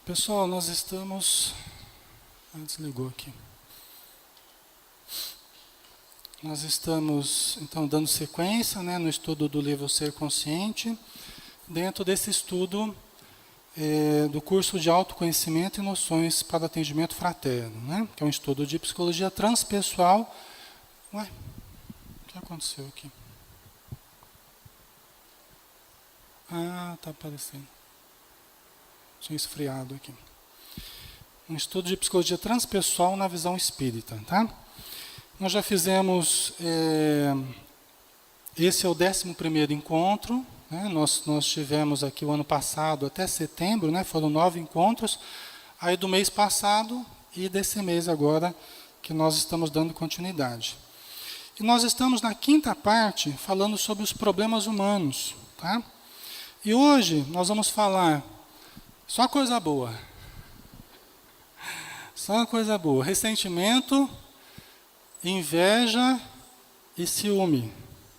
Pessoal, nós estamos... Desligou aqui. Nós estamos, então, dando sequência, né, no estudo do livro Ser Consciente, dentro desse estudo do curso de Autoconhecimento e Noções para Atendimento Fraterno, né, que é um estudo de psicologia transpessoal. Ué, o que aconteceu aqui? Ah, está aparecendo. Tinha esfriado aqui. Um estudo de psicologia transpessoal na visão espírita, tá? Nós já fizemos, esse é o 11º encontro, né? Nós tivemos aqui o ano passado até setembro, né? Foram 9 encontros, aí do mês passado e desse mês agora que nós estamos dando continuidade. E nós estamos na 5ª parte falando sobre os problemas humanos, tá? E hoje nós vamos falar só coisa boa. Só coisa boa. Ressentimento, inveja e ciúme.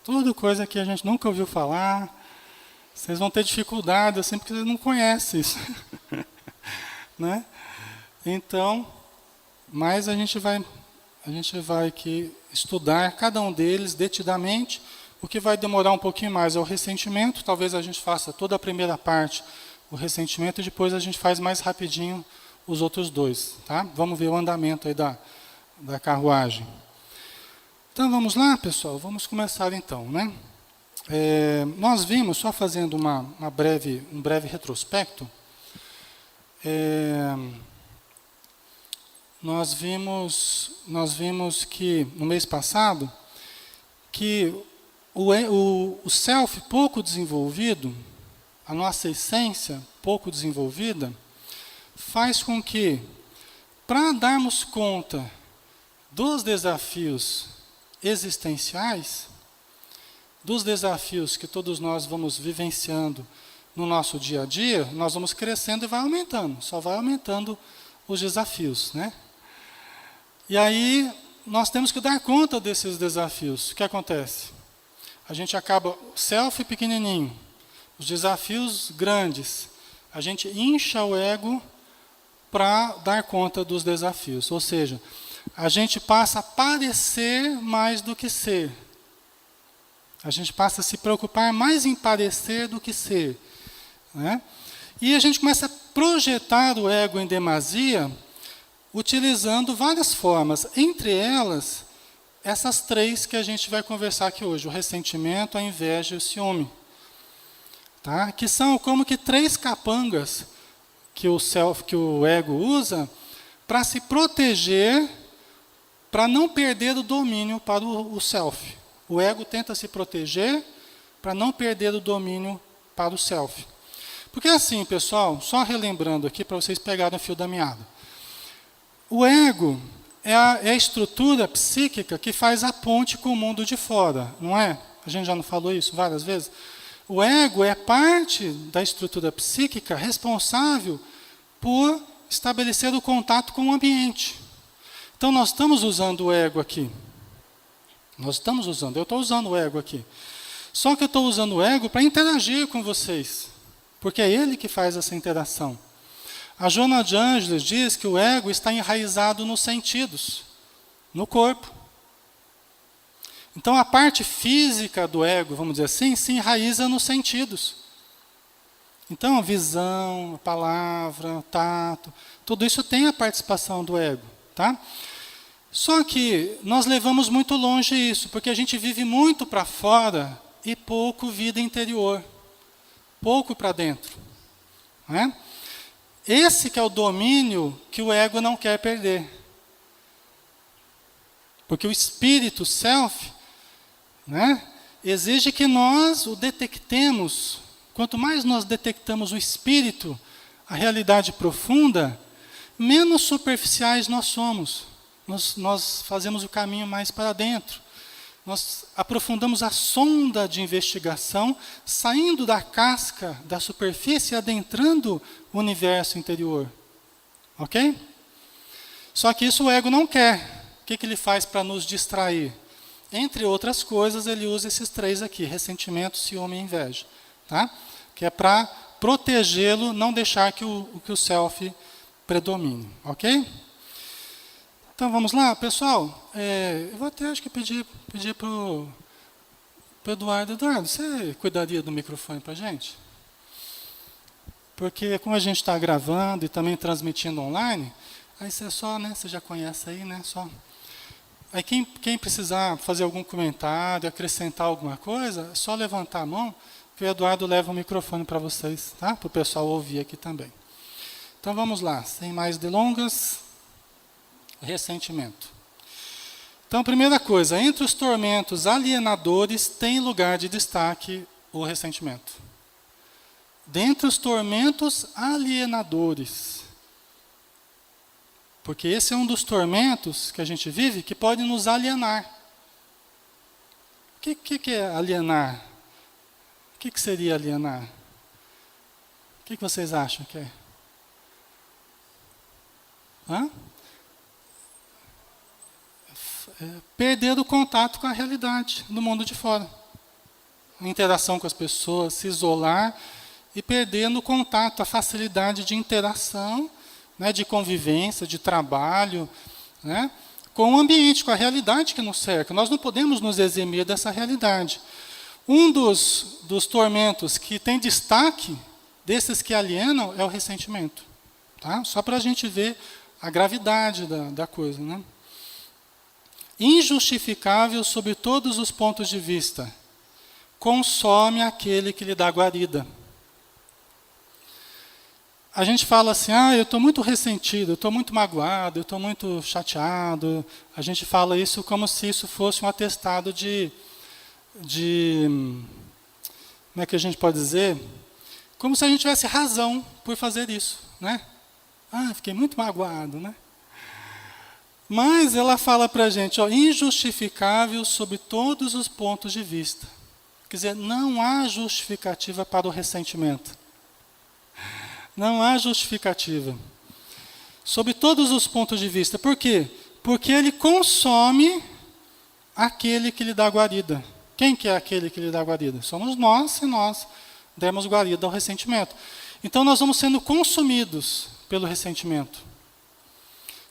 Tudo coisa que a gente nunca ouviu falar. Vocês vão ter dificuldade, assim, porque vocês não conhecem isso. Né? Então, mas a gente vai aqui estudar cada um deles detidamente. O que vai demorar um pouquinho mais é o ressentimento. Talvez a gente faça toda a primeira parte, o ressentimento, e depois a gente faz mais rapidinho os outros dois. Tá? Vamos ver o andamento aí da carruagem. Então vamos lá, pessoal? Vamos começar então, né? Nós vimos, só fazendo um breve retrospecto, nós vimos que no mês passado, que o self pouco desenvolvido, a nossa essência pouco desenvolvida, faz com que, para darmos conta dos desafios existenciais, dos desafios que todos nós vamos vivenciando no nosso dia a dia, nós vamos crescendo e vai aumentando, só vai aumentando os desafios, né? E aí, nós temos que dar conta desses desafios. O que acontece? A gente acaba, self pequenininho, os desafios grandes, a gente incha o ego para dar conta dos desafios. Ou seja, a gente passa a parecer mais do que ser. A gente passa a se preocupar mais em parecer do que ser. Né? E a gente começa a projetar o ego em demasia, utilizando várias formas. Entre elas, essas 3 que a gente vai conversar aqui hoje. O ressentimento, a inveja e o ciúme. Tá? Que são como que 3 capangas que o ego usa para se proteger, para não perder o domínio para o self. O ego tenta se proteger para não perder o domínio para o self. Porque assim, pessoal, só relembrando aqui para vocês pegarem o fio da meada. O ego é a estrutura psíquica que faz a ponte com o mundo de fora, não é? A gente já não falou isso várias vezes? O ego é parte da estrutura psíquica responsável por estabelecer o contato com o ambiente. Então, nós estamos usando o ego aqui. Eu estou usando o ego aqui. Só que eu estou usando o ego para interagir com vocês, porque é ele que faz essa interação. A Joana de Ângeles diz que o ego está enraizado nos sentidos, no corpo. Então, a parte física do ego, vamos dizer assim, se enraiza nos sentidos. Então, a visão, a palavra, o tato, tudo isso tem a participação do ego. Tá? Só que nós levamos muito longe isso, porque a gente vive muito para fora e pouco vida interior. Pouco para dentro. Né? Esse que é o domínio que o ego não quer perder. Porque o espírito, self, né, exige que nós o detectemos. Quanto mais nós detectamos o espírito, a realidade profunda, menos superficiais nós somos. Nós fazemos o caminho mais para dentro. Nós aprofundamos a sonda de investigação, saindo da casca, da superfície, e adentrando o universo interior. Ok? Só que isso o ego não quer. O que ele faz para nos distrair? Entre outras coisas, ele usa esses 3 aqui, ressentimento, ciúme e inveja. Tá? Que é para protegê-lo, não deixar que o self predomine, ok? Então vamos lá, pessoal. Eu vou até acho que pedir para o Eduardo. Eduardo, você cuidaria do microfone para a gente? Porque como a gente está gravando e também transmitindo online, aí você só, né? Você já conhece aí, né? Só. Aí quem precisar fazer algum comentário, acrescentar alguma coisa, é só levantar a mão, que o Eduardo leva o microfone para vocês, tá? Para o pessoal ouvir aqui também. Então vamos lá, sem mais delongas, ressentimento. Então, primeira coisa, entre os tormentos alienadores tem lugar de destaque o ressentimento. Dentre os tormentos alienadores. Porque esse é um dos tormentos que a gente vive que pode nos alienar. O que é alienar? O que seria alienar? O que vocês acham que é? Perder o contato com a realidade do mundo de fora. A interação com as pessoas, se isolar e perdendo o contato, a facilidade de interação, né, de convivência, de trabalho, né, com o ambiente, com a realidade que nos cerca. Nós não podemos nos eximir dessa realidade. Um dos tormentos que tem destaque, desses que alienam, é o ressentimento. Tá? Só para a gente ver a gravidade da coisa. Né? Injustificável sob todos os pontos de vista. Consome aquele que lhe dá guarida. A gente fala assim, eu estou muito ressentido, eu estou muito magoado, eu estou muito chateado. A gente fala isso como se isso fosse um atestado de como é que a gente pode dizer? Como se a gente tivesse razão por fazer isso, né? Fiquei muito magoado, né? Mas ela fala para a gente, injustificável sob todos os pontos de vista. Quer dizer, não há justificativa para o ressentimento. Não há justificativa. Sob todos os pontos de vista. Por quê? Porque ele consome aquele que lhe dá guarida. Quem que é aquele que lhe dá guarida? Somos nós, se nós demos guarida ao ressentimento. Então nós vamos sendo consumidos pelo ressentimento.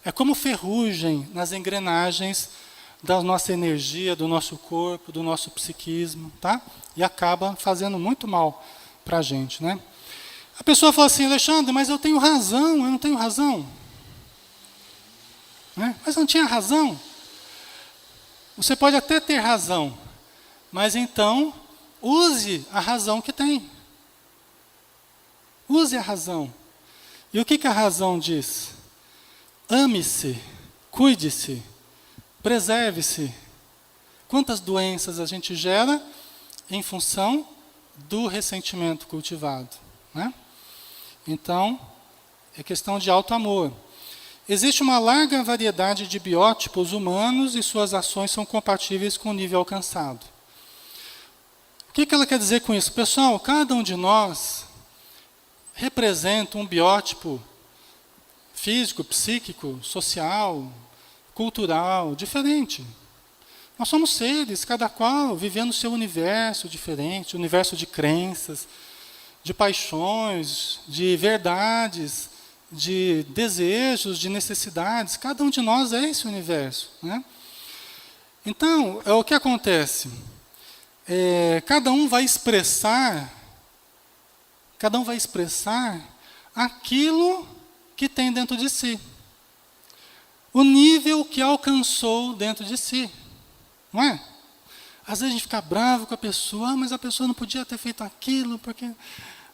É como ferrugem nas engrenagens da nossa energia, do nosso corpo, do nosso psiquismo, tá? E acaba fazendo muito mal para a gente, né? A pessoa fala assim, Alexandre, mas eu tenho razão, eu não tenho razão. Né? Mas não tinha razão. Você pode até ter razão, mas então use a razão que tem. Use a razão. E o que a razão diz? Ame-se, cuide-se, preserve-se. Quantas doenças a gente gera em função do ressentimento cultivado, né? Então, é questão de alto amor. Existe uma larga variedade de biótipos humanos e suas ações são compatíveis com o nível alcançado. O que ela quer dizer com isso? Pessoal, cada um de nós representa um biótipo físico, psíquico, social, cultural, diferente. Nós somos seres, cada qual vivendo o seu universo diferente, universo de crenças, de paixões, de verdades, de desejos, de necessidades. Cada um de nós é esse universo, né? Então, o que acontece? Cada um vai expressar aquilo que tem dentro de si. O nível que alcançou dentro de si. Não é? Às vezes a gente fica bravo com a pessoa, mas a pessoa não podia ter feito aquilo, porque...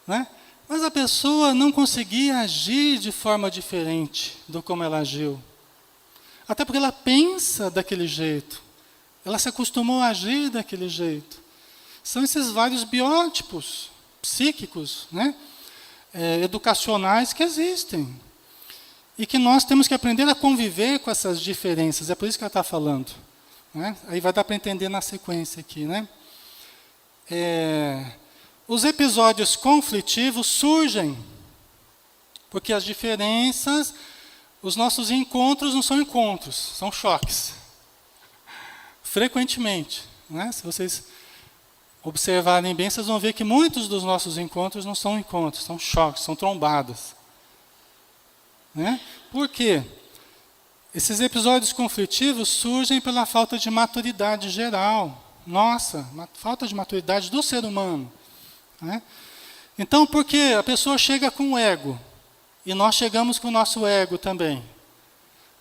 Né? Mas a pessoa não conseguia agir de forma diferente do como ela agiu. Até porque ela pensa daquele jeito. Ela se acostumou a agir daquele jeito. São esses vários biótipos psíquicos, né? Educacionais que existem. E que nós temos que aprender a conviver com essas diferenças. É por isso que ela está falando. Né? Aí vai dar para entender na sequência aqui. Né? Os episódios conflitivos surgem porque as diferenças, os nossos encontros não são encontros, são choques. Frequentemente. Né? Se vocês observarem bem, vocês vão ver que muitos dos nossos encontros não são encontros, são choques, são trombadas. Né? Por quê? Esses episódios conflitivos surgem pela falta de maturidade geral. Nossa, falta de maturidade do ser humano. Né? Então, porque a pessoa chega com o ego, e nós chegamos com o nosso ego também.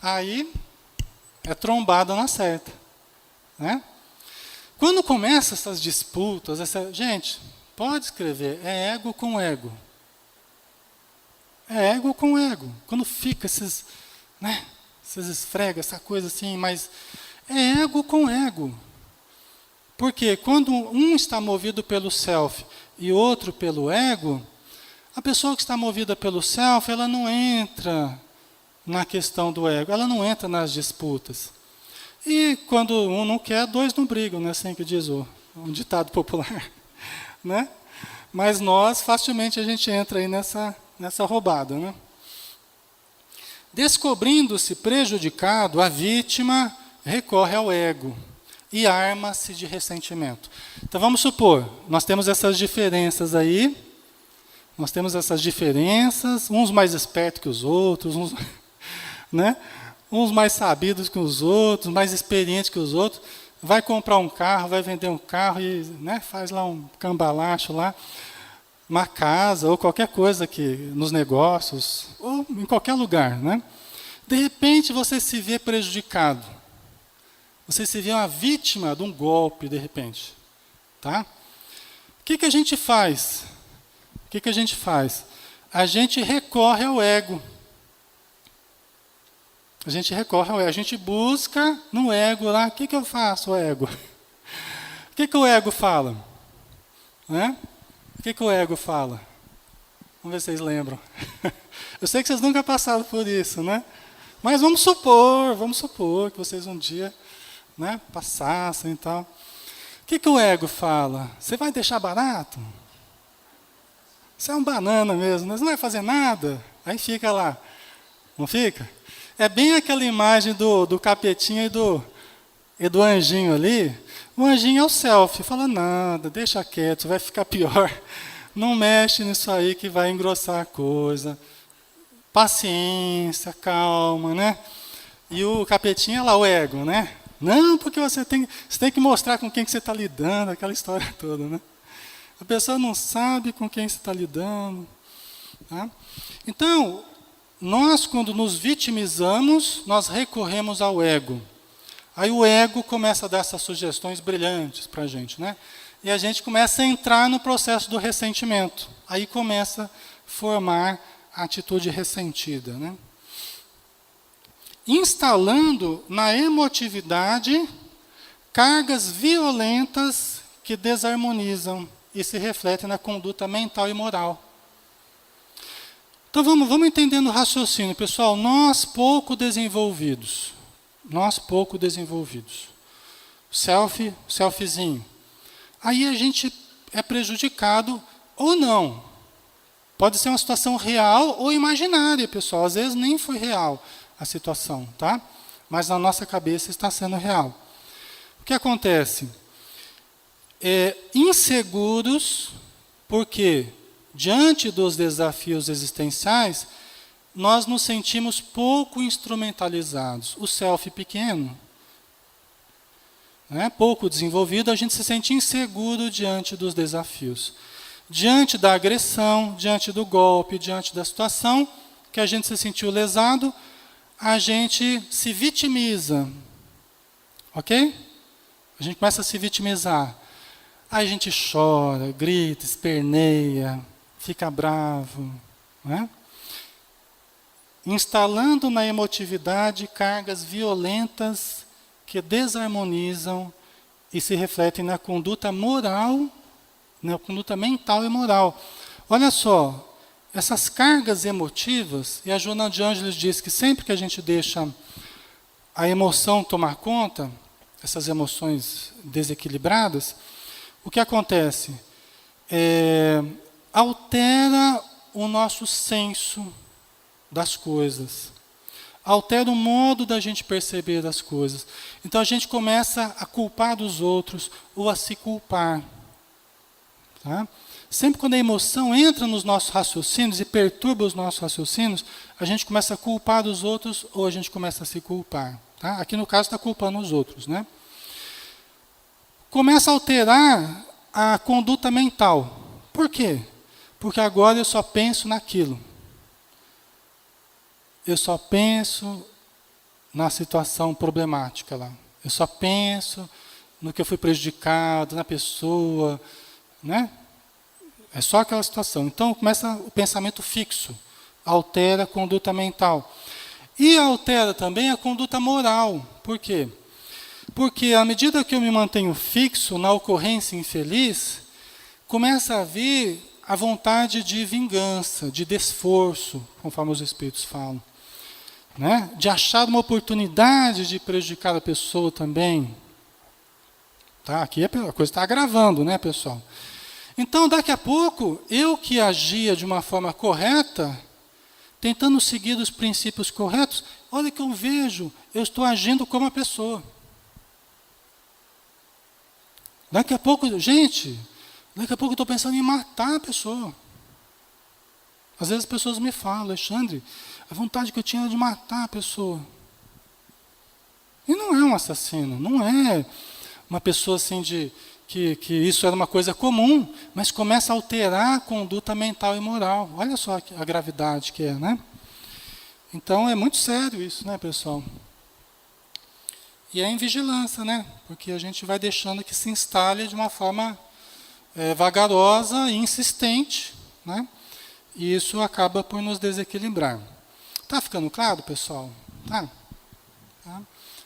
Aí, é trombada na certa. Né? Quando começam essas disputas, gente, pode escrever, é ego com ego. É ego com ego. Quando fica esses, né, esses esfrega, essa coisa assim, mas é ego com ego. Porque quando um está movido pelo self e outro pelo ego, a pessoa que está movida pelo self, ela não entra na questão do ego, ela não entra nas disputas. E quando um não quer, dois não brigam, né? Assim que diz um ditado popular. Né? Mas nós, facilmente, a gente entra aí nessa roubada. Né? Descobrindo-se prejudicado, a vítima recorre ao ego e arma-se de ressentimento. Então vamos supor, nós temos essas diferenças aí, uns mais espertos que os outros, uns, né? Uns mais sabidos que os outros, mais experientes que os outros, vai comprar um carro, vai vender um carro e, né, faz lá um cambalacho lá, uma casa ou qualquer coisa que nos negócios, ou em qualquer lugar. Né? De repente você se vê prejudicado. Você se vê uma vítima de um golpe, de repente. Tá? O que a gente faz? A gente recorre ao ego. A gente busca no ego lá, o que eu faço, o ego? O que o ego fala? Né? O que o ego fala? Vamos ver se vocês lembram. Eu sei que vocês nunca passaram por isso, né? Mas vamos supor que vocês um dia, né, passassem e tal. O que o ego fala? Você vai deixar barato? Você é um banana mesmo, né? Você não vai fazer nada? Aí fica lá. Não fica? É bem aquela imagem do capetinha e do anjinho ali. O anjinho é o self, fala nada, deixa quieto, vai ficar pior. Não mexe nisso aí que vai engrossar a coisa. Paciência, calma, né? E o capetinha é lá, o ego, né? Não, porque você tem que mostrar com quem que você está lidando, aquela história toda, né? A pessoa não sabe com quem você está lidando. Tá? Então, nós, quando nos vitimizamos, nós recorremos ao ego. Aí o ego começa a dar essas sugestões brilhantes para a gente, né? E a gente começa a entrar no processo do ressentimento. Aí começa a formar a atitude ressentida, né? Instalando na emotividade cargas violentas que desarmonizam e se refletem na conduta mental e moral. Então vamos entendendo o raciocínio, pessoal. Nós pouco desenvolvidos, selfzinho. Aí a gente é prejudicado ou não. Pode ser uma situação real ou imaginária, pessoal. Às vezes nem foi real a situação, tá? Mas na nossa cabeça está sendo real. O que acontece? Inseguros, porque diante dos desafios existenciais, nós nos sentimos pouco instrumentalizados. O self pequeno, né, pouco desenvolvido, a gente se sente inseguro diante dos desafios. Diante da agressão, diante do golpe, diante da situação que a gente se sentiu lesado, a gente se vitimiza. Ok? A gente começa a se vitimizar. Aí a gente chora, grita, esperneia, fica bravo. Né? Instalando na emotividade cargas violentas que desarmonizam e se refletem na conduta moral, na conduta mental e moral. Olha só, essas cargas emotivas, e a Joana de Ângeles diz que sempre que a gente deixa a emoção tomar conta, essas emoções desequilibradas, o que acontece? Altera o nosso senso das coisas. Altera o modo da gente perceber as coisas. Então a gente começa a culpar dos outros ou a se culpar. Tá? Sempre quando a emoção entra nos nossos raciocínios e perturba os nossos raciocínios, a gente começa a culpar os outros ou a gente começa a se culpar. Tá? Aqui no caso está culpando os outros. Né? Começa a alterar a conduta mental. Por quê? Porque agora eu só penso naquilo. Eu só penso na situação problemática lá. Eu só penso no que eu fui prejudicado, na pessoa, né? É só aquela situação. Então começa o pensamento fixo, altera a conduta mental. E altera também a conduta moral. Por quê? Porque à medida que eu me mantenho fixo na ocorrência infeliz, começa a vir a vontade de vingança, de desforço, conforme os Espíritos falam. Né? De achar uma oportunidade de prejudicar a pessoa também. Tá? Aqui a coisa está agravando, né, pessoal? Então, daqui a pouco, eu que agia de uma forma correta, tentando seguir os princípios corretos, olha que eu vejo, eu estou agindo como a pessoa. Daqui a pouco, gente, daqui a pouco eu estou pensando em matar a pessoa. Às vezes as pessoas me falam, Alexandre, a vontade que eu tinha era de matar a pessoa. E não é um assassino, não é uma pessoa assim que isso era uma coisa comum, mas começa a alterar a conduta mental e moral. Olha só a gravidade que é, né? Então é muito sério isso, né, pessoal? E é em vigilância, né? Porque a gente vai deixando que se instale de uma forma vagarosa e insistente, né? E isso acaba por nos desequilibrar. Tá ficando claro, pessoal? Tá?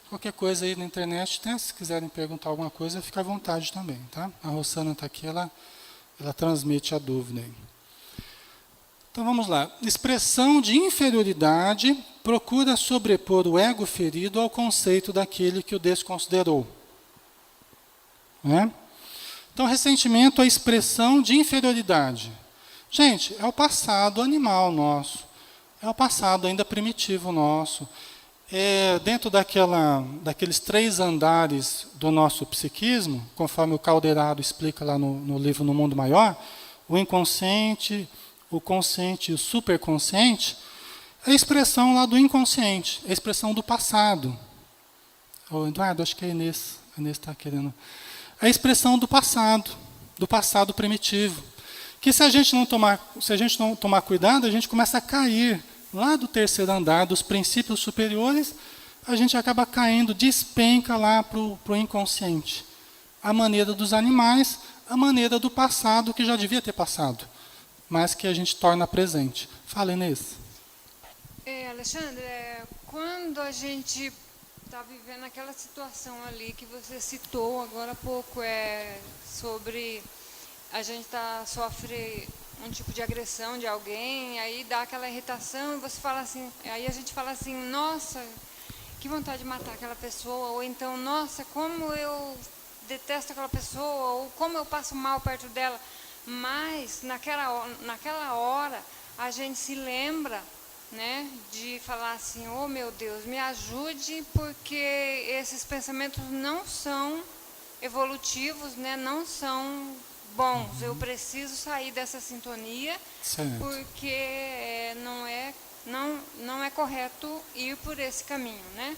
Qualquer coisa aí na internet, né? Se quiserem perguntar alguma coisa, fica à vontade também, tá? A Rosana está aqui, ela transmite a dúvida aí. Então vamos lá. Expressão de inferioridade procura sobrepor o ego ferido ao conceito daquele que o desconsiderou. Né? Então, ressentimento é a expressão de inferioridade. Gente, é o passado animal nosso. É o passado ainda primitivo nosso. Dentro daqueles 3 andares do nosso psiquismo, conforme o Calderaro explica lá no livro No Mundo Maior, o inconsciente, o consciente e o superconsciente, é a expressão lá do inconsciente, é a expressão do passado. Eduardo, acho que a Inês está querendo. É a expressão do passado primitivo. Que se a gente não tomar cuidado, a gente começa a cair lá do 3º andar, dos princípios superiores, a gente acaba caindo, despenca lá para o inconsciente. A maneira dos animais, a maneira do passado, que já devia ter passado, mas que a gente torna presente. Fala, Inês. Alexandre, quando a gente está vivendo aquela situação ali que você citou agora há pouco, sobre a gente sofre um tipo de agressão de alguém, aí dá aquela irritação e você fala assim, aí a gente fala assim, nossa, que vontade de matar aquela pessoa, ou então, nossa, como eu detesto aquela pessoa, ou como eu passo mal perto dela. Mas naquela hora a gente se lembra, né, de falar assim, oh meu Deus, me ajude, porque esses pensamentos não são evolutivos, né, não são bons. Eu preciso sair dessa sintonia, Certo. porque não é correto ir por esse caminho, né?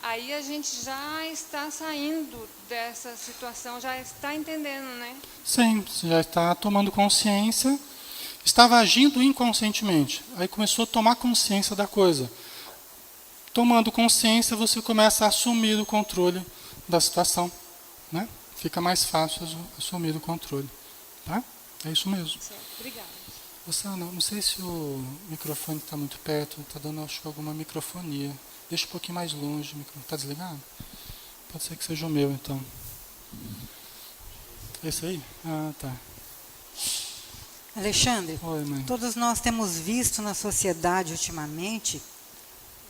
Aí a gente já está saindo dessa situação, já está entendendo, né? Sim, você já está tomando consciência, estava agindo inconscientemente, aí começou a tomar consciência da coisa. Tomando consciência, você começa a assumir o controle da situação, né? Fica mais fácil assumir o controle. Tá? É isso mesmo. Certo, obrigada. Rosana, não sei se o microfone está muito perto, está dando, acho que, alguma microfonia. Deixa um pouquinho mais longe. Está desligado? Pode ser que seja o meu, então. Esse aí? Ah, tá. Alexandre, Oi, mãe. todos nós temos visto na sociedade ultimamente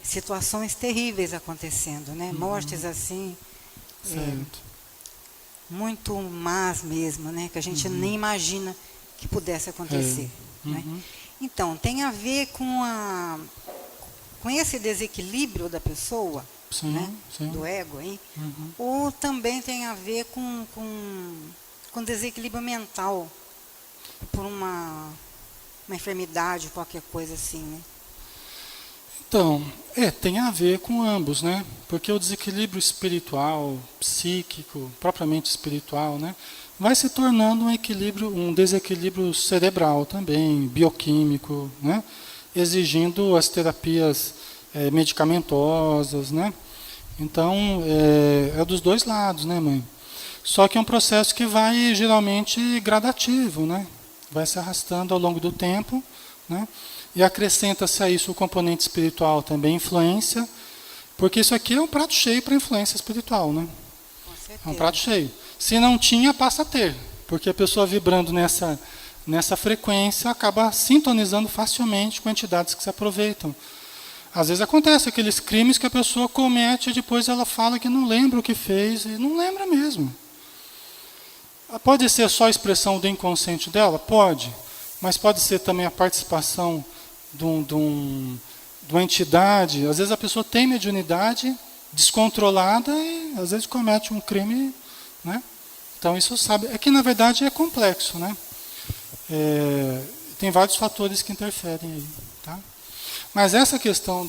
situações terríveis acontecendo, né? Mortes assim, Certo. muito más mesmo, né? Que a gente nem imagina que pudesse acontecer. Né? Então, tem a ver com esse desequilíbrio da pessoa, Sim, né? sim. Do ego, hein? Ou também tem a ver com desequilíbrio mental, por uma enfermidade, qualquer coisa assim, né? Então, tem a ver com ambos, né? Porque o desequilíbrio espiritual, psíquico, propriamente espiritual, né, vai se tornando um desequilíbrio cerebral também, bioquímico, né, exigindo as terapias medicamentosas, né? Então, é dos dois lados, né, mãe? Só que é um processo que vai geralmente gradativo, né? Vai se arrastando ao longo do tempo, né? E acrescenta-se a isso o componente espiritual também, influência, porque isso aqui é um prato cheio para influência espiritual, né? Com certeza. É um prato cheio. Se não tinha, passa a ter, porque a pessoa vibrando nessa frequência acaba sintonizando facilmente com entidades que se aproveitam. Às vezes acontece aqueles crimes que a pessoa comete e depois ela fala que não lembra o que fez, e não lembra mesmo. Pode ser só a expressão do inconsciente dela? Pode. Mas pode ser também a participação de uma entidade. Às vezes a pessoa tem mediunidade descontrolada e às vezes comete um crime, né? Então isso sabe. É que na verdade é complexo, né? Tem vários fatores que interferem aí, tá? Mas essa questão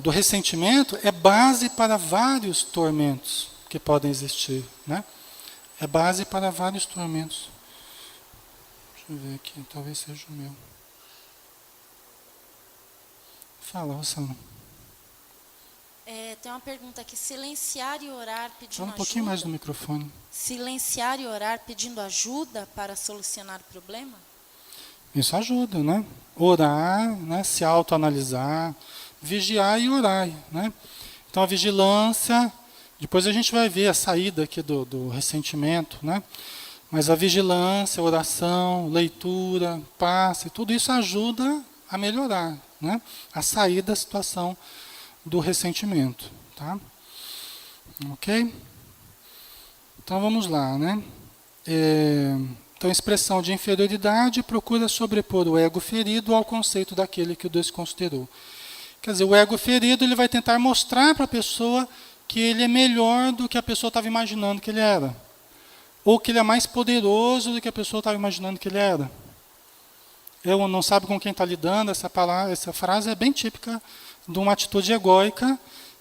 do ressentimento é base para vários tormentos que podem existir, né? É base para vários tormentos. Deixa eu ver aqui, talvez seja o meu. Fala, Rosana. Tem uma pergunta aqui. Silenciar e orar pedindo Fala um ajuda? pouquinho mais no microfone. Silenciar e orar pedindo ajuda para solucionar o problema? Isso ajuda, né? Orar, né? Se autoanalisar, vigiar e orar, né? Então a vigilância, depois a gente vai ver a saída aqui do ressentimento, né? Mas a vigilância, a oração, leitura, passe, tudo isso ajuda a melhorar, né? A sair da situação do ressentimento, tá? Ok? Então vamos lá, né? Então, a expressão de inferioridade procura sobrepor o ego ferido ao conceito daquele que o desconsiderou. Quer dizer, o ego ferido ele vai tentar mostrar para a pessoa que ele é melhor do que a pessoa estava imaginando que ele era. Ou que ele é mais poderoso do que a pessoa estava imaginando que ele era. Eu não sabe com quem está lidando, essa frase é bem típica de uma atitude egóica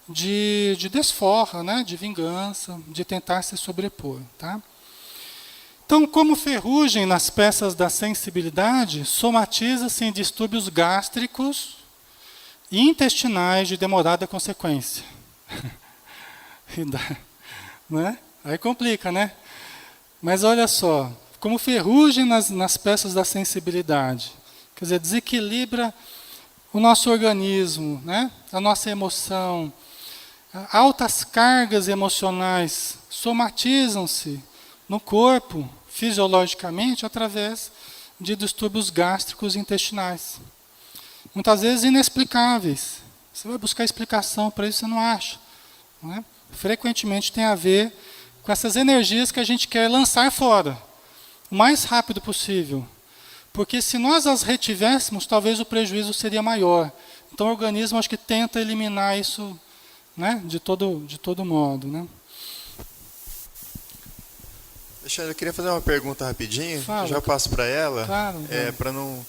de desforra, né? De vingança, de tentar se sobrepor, tá? Então, como ferrugem nas peças da sensibilidade, somatiza-se em distúrbios gástricos e intestinais de demorada consequência. Né? Aí complica, né? Mas olha só, como ferrugem nas peças da sensibilidade, quer dizer, desequilibra o nosso organismo, né? A nossa emoção, altas cargas emocionais somatizam-se no corpo, fisiologicamente, através de distúrbios gástricos e intestinais. Muitas vezes inexplicáveis. Você vai buscar explicação para isso, você não acha. Não é? Frequentemente tem a ver com essas energias que a gente quer lançar fora, o mais rápido possível. Porque se nós as retivéssemos, talvez o prejuízo seria maior. Então o organismo acho que tenta eliminar isso, né, de todo modo, né? Alexandre, eu queria fazer uma pergunta rapidinho, Fala. eu já passo para ela. Claro. Para não.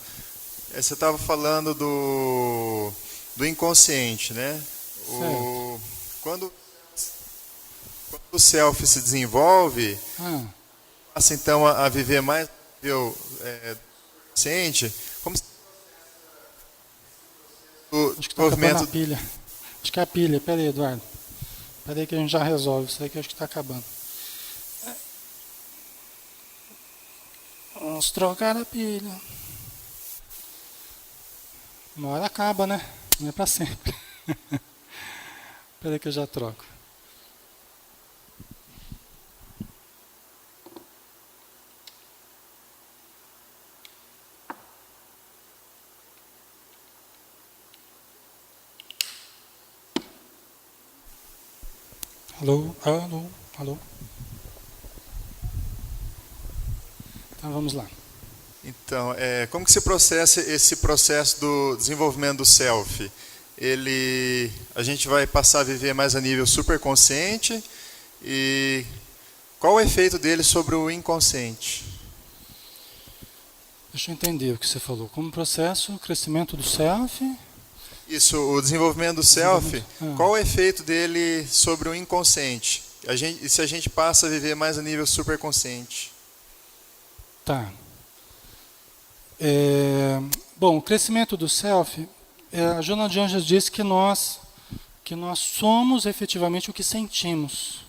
Você estava falando do inconsciente, né? Quando o self se desenvolve, passa então a viver mais consciente, como se o acho que está movimento acabando a pilha. Acho que é a pilha. Espera aí, Eduardo. Espera aí que a gente já resolve. Isso aí que eu acho que está acabando. Vamos trocar a pilha. Uma hora acaba, né? Não é para sempre. Espera aí que eu já troco. Alô, alô, alô. Então vamos lá. Então, como que se processa esse processo do desenvolvimento do self? A gente vai passar a viver mais a nível superconsciente e qual o efeito dele sobre o inconsciente? Deixa eu entender o que você falou. Como processo, o crescimento do self. Isso, o desenvolvimento do self, Ah. qual o efeito dele sobre o inconsciente? E se a gente passa a viver mais a nível superconsciente? Tá. Bom, o crescimento do self, a Joana de Anjos diz que nós somos efetivamente o que sentimos.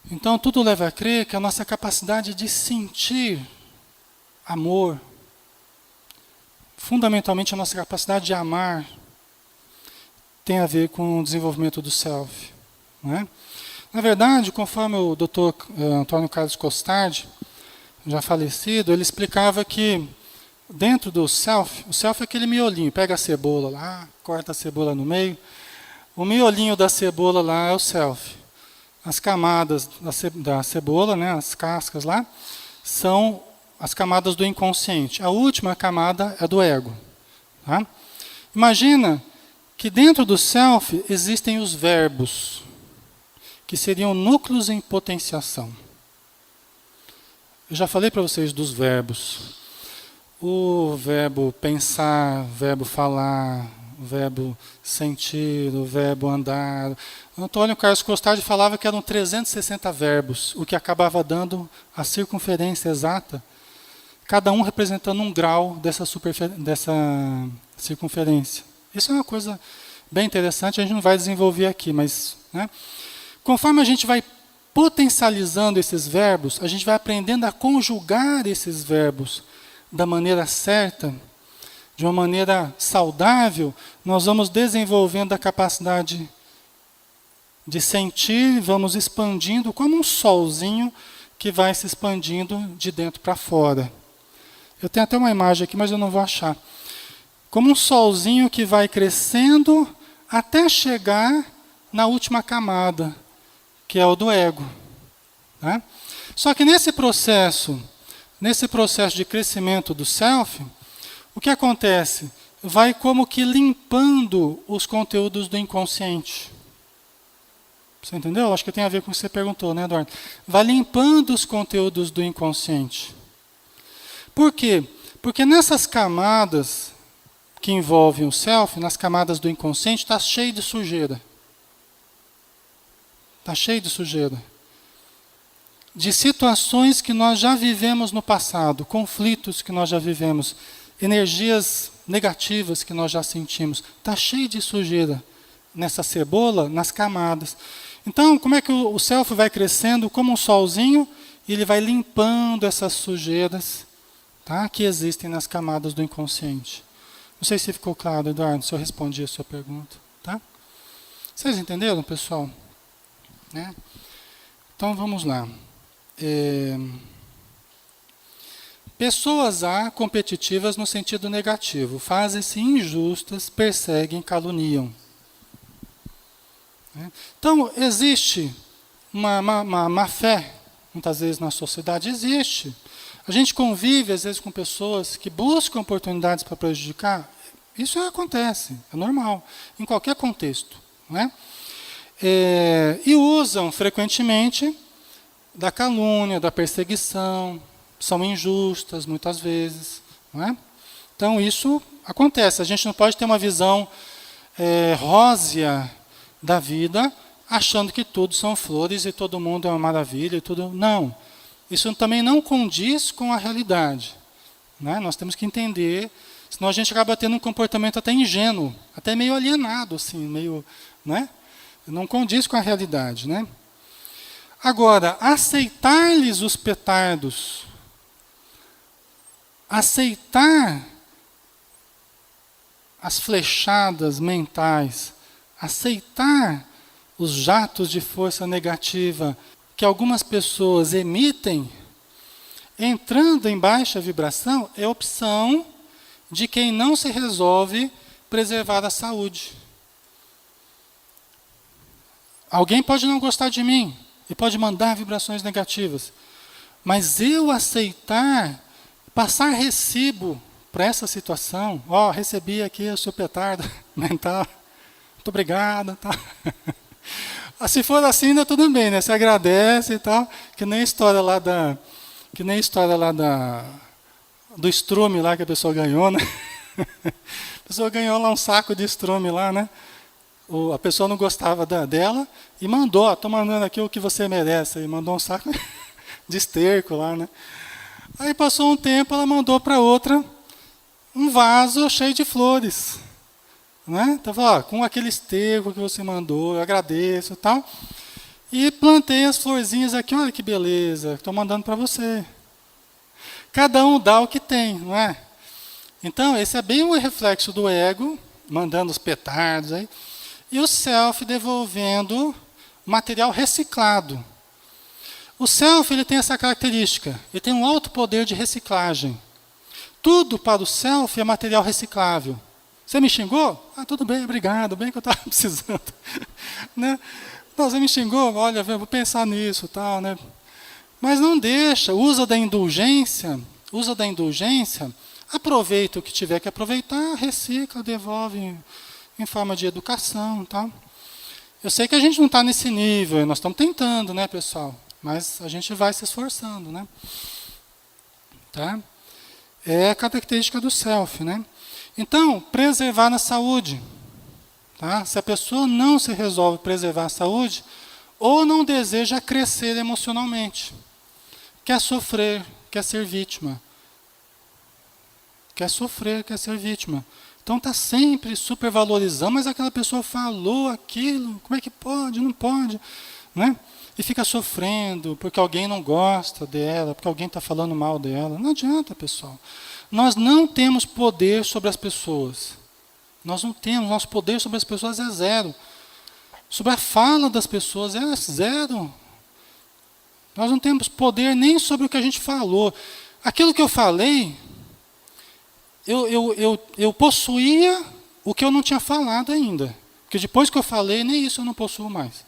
Então, tudo leva a crer que a nossa capacidade de sentir amor, fundamentalmente a nossa capacidade de amar, tem a ver com o desenvolvimento do self. Não é? Na verdade, conforme o Dr. Antônio Carlos Costardi, já falecido, ele explicava que dentro do self, o self é aquele miolinho, pega a cebola lá, corta a cebola no meio, o miolinho da cebola lá é o self. As camadas da cebola, né, as cascas lá, são as camadas do inconsciente. A última camada é do ego. Tá? Imagina que dentro do self existem os verbos, que seriam núcleos em potenciação. Eu já falei para vocês dos verbos. O verbo pensar, o verbo falar, o verbo sentir, o verbo andar. Antônio Carlos Costardi falava que eram 360 verbos, o que acabava dando a circunferência exata, cada um representando um grau dessa circunferência. Isso é uma coisa bem interessante, a gente não vai desenvolver aqui, mas, né, conforme a gente vai potencializando esses verbos, a gente vai aprendendo a conjugar esses verbos da maneira certa, de uma maneira saudável, nós vamos desenvolvendo a capacidade de sentir, vamos expandindo como um solzinho que vai se expandindo de dentro para fora. Eu tenho até uma imagem aqui, mas eu não vou achar. Como um solzinho que vai crescendo até chegar na última camada, que é o do ego. Né? Só que nesse processo de crescimento do self, o que acontece? Vai como que limpando os conteúdos do inconsciente. Você entendeu? Acho que tem a ver com o que você perguntou, né, Eduardo? Vai limpando os conteúdos do inconsciente. Por quê? Porque nessas camadas que envolvem o self, nas camadas do inconsciente, está cheio de sujeira. Está cheio de sujeira. De situações que nós já vivemos no passado, conflitos que nós já vivemos, energias negativas que nós já sentimos. Está cheio de sujeira nessa cebola, nas camadas. Então, como é que o self vai crescendo? Como um solzinho, e ele vai limpando essas sujeiras, tá, que existem nas camadas do inconsciente. Não sei se ficou claro, Eduardo, se eu respondi a sua pergunta. Tá? Vocês entenderam, pessoal? Né? Então, vamos lá. Pessoas A competitivas no sentido negativo, fazem-se injustas, perseguem, caluniam. Então, existe uma má fé, muitas vezes na sociedade, existe. A gente convive, às vezes, com pessoas que buscam oportunidades para prejudicar. Isso acontece, é normal, em qualquer contexto. Né? E usam, frequentemente, da calúnia, da perseguição, são injustas, muitas vezes. Não é? Então, isso acontece. A gente não pode ter uma visão rósea da vida, achando que tudo são flores e todo mundo é uma maravilha. E tudo. Não. Isso também não condiz com a realidade. Né? Nós temos que entender, senão a gente acaba tendo um comportamento até ingênuo, até meio alienado, assim, meio, né? Não condiz com a realidade. Né? Agora, aceitar-lhes os petardos, aceitar as flechadas mentais, aceitar os jatos de força negativa que algumas pessoas emitem, entrando em baixa vibração, é opção de quem não se resolve preservar a saúde. Alguém pode não gostar de mim e pode mandar vibrações negativas, mas eu aceitar, passar recibo para essa situação, recebi aqui o seu petardo mental, muito obrigado. Tá? Se for assim, ainda tudo bem, né? Você agradece e tal, que nem a história lá do estrume lá que a pessoa ganhou, né? A pessoa ganhou lá um saco de estrume lá, né? A pessoa não gostava dela e mandou, estou mandando aqui o que você merece. E mandou um saco de esterco lá, né? Aí passou um tempo, ela mandou para outra um vaso cheio de flores. Né? Então, falou, com aquele esterco que você mandou, eu agradeço e tal. E plantei as florzinhas aqui, olha que beleza, estou mandando para você. Cada um dá o que tem, não é? Então, esse é bem o reflexo do ego, mandando os petardos aí, e o self devolvendo material reciclado. O self ele tem essa característica, ele tem um alto poder de reciclagem. Tudo para o self é material reciclável. Você me xingou? Tudo bem, obrigado, bem que eu estava precisando. Né? Não, você me xingou? Olha, eu vou pensar nisso, tal, né? Mas não deixa, usa da indulgência, aproveita o que tiver que aproveitar, recicla, devolve em forma de educação, tal. Eu sei que a gente não está nesse nível, nós estamos tentando, né, pessoal? Mas a gente vai se esforçando, né? Tá? É a característica do self, né? Então, preservar na saúde. Tá? Se a pessoa não se resolve preservar a saúde, ou não deseja crescer emocionalmente, quer sofrer, quer ser vítima. Quer sofrer, quer ser vítima. Então está sempre supervalorizando, mas aquela pessoa falou aquilo, como é que pode, não pode, né? E fica sofrendo porque alguém não gosta dela, porque alguém está falando mal dela. Não adianta, pessoal. Nós não temos poder sobre as pessoas. Nós não temos, nosso poder sobre as pessoas é zero. Sobre a fala das pessoas é zero. Nós não temos poder nem sobre o que a gente falou. Aquilo que eu falei, eu possuía o que eu não tinha falado ainda. Porque depois que eu falei, nem isso eu não possuo mais.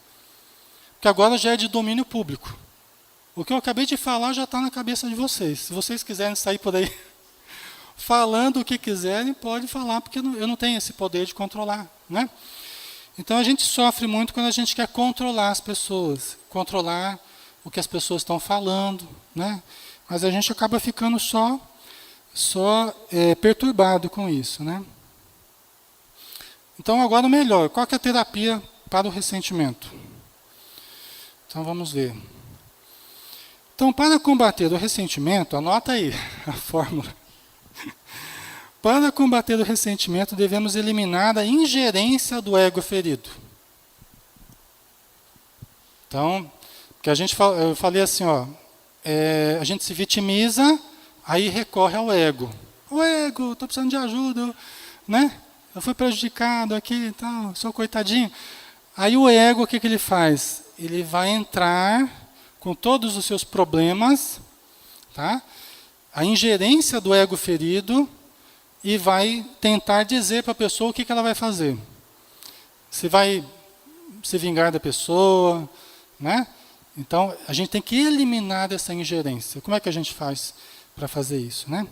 Porque agora já é de domínio público. O que eu acabei de falar já está na cabeça de vocês. Se vocês quiserem sair por aí falando o que quiserem, pode falar, porque eu não tenho esse poder de controlar. Né? Então a gente sofre muito quando a gente quer controlar as pessoas, controlar o que as pessoas estão falando. Né? Mas a gente acaba ficando só perturbado com isso. Né? Então agora o melhor, qual que é a terapia para o ressentimento? Então vamos ver. Então, para combater o ressentimento, anota aí a fórmula. Para combater o ressentimento, devemos eliminar a ingerência do ego ferido. Então, porque eu falei assim, a gente se vitimiza, aí recorre ao ego. O ego, estou precisando de ajuda, né? Eu fui prejudicado aqui, tal, sou coitadinho. Aí o ego, o que ele faz? Ele vai entrar com todos os seus problemas, tá? A ingerência do ego ferido, e vai tentar dizer para a pessoa o que ela vai fazer. Se vai se vingar da pessoa, né? Então, a gente tem que eliminar essa ingerência. Como é que a gente faz para fazer isso, né?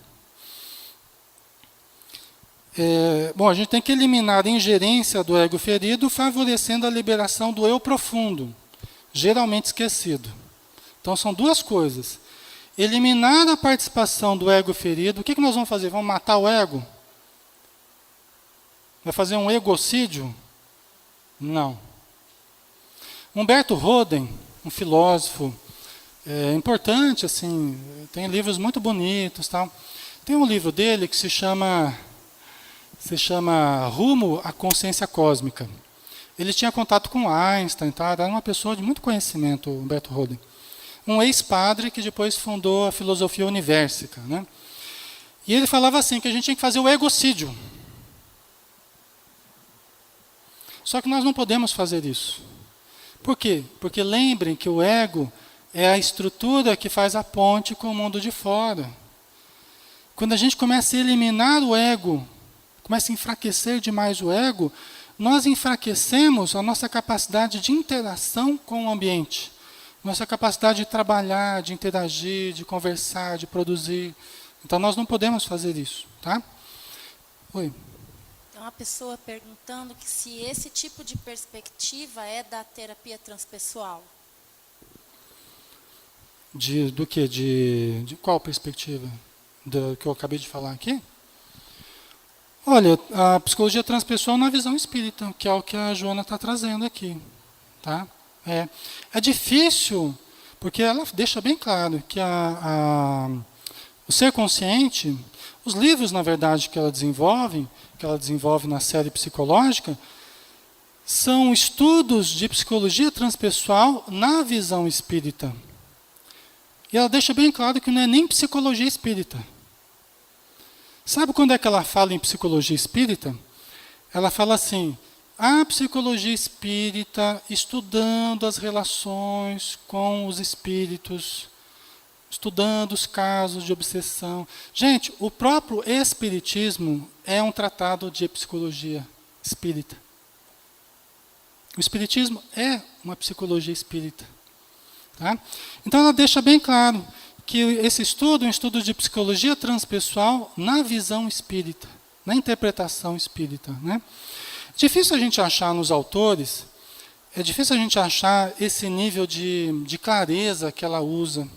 A gente tem que eliminar a ingerência do ego ferido, favorecendo a liberação do eu profundo, geralmente esquecido. Então, são duas coisas. Eliminar a participação do ego ferido. O que nós vamos fazer? Vamos matar o ego? Vai fazer um egocídio? Não. Humberto Roden, um filósofo importante, assim, tem livros muito bonitos, tal. Tem um livro dele que se chama Rumo à Consciência Cósmica. Ele tinha contato com Einstein, tá? Era uma pessoa de muito conhecimento, Humberto Roden. Um ex-padre que depois fundou a filosofia universica. Né? E ele falava assim, que a gente tinha que fazer o egocídio. Só que nós não podemos fazer isso. Por quê? Porque lembrem que o ego é a estrutura que faz a ponte com o mundo de fora. Quando a gente começa a eliminar o ego, começa a enfraquecer demais o ego, nós enfraquecemos a nossa capacidade de interação com o ambiente. Nossa capacidade de trabalhar, de interagir, de conversar, de produzir. Então, nós não podemos fazer isso. Tá? Oi. uma pessoa perguntando que se esse tipo de perspectiva é da terapia transpessoal. Do que? De qual perspectiva? Do que eu acabei de falar aqui? Olha, a psicologia transpessoal na visão espírita, que é o que a Joana está trazendo aqui. Tá? É difícil, porque ela deixa bem claro que o ser consciente, os livros, na verdade, que ela desenvolve na série psicológica, são estudos de psicologia transpessoal na visão espírita. E ela deixa bem claro que não é nem psicologia espírita. Sabe quando é que ela fala em psicologia espírita? Ela fala assim, a psicologia espírita estudando as relações com os espíritos, estudando os casos de obsessão. Gente, o próprio espiritismo é um tratado de psicologia espírita. O espiritismo é uma psicologia espírita. Tá? Então ela deixa bem claro que esse estudo é um estudo de psicologia transpessoal na visão espírita, na interpretação espírita. Né? É difícil a gente achar nos autores, é difícil a gente achar esse nível de clareza que ela usa.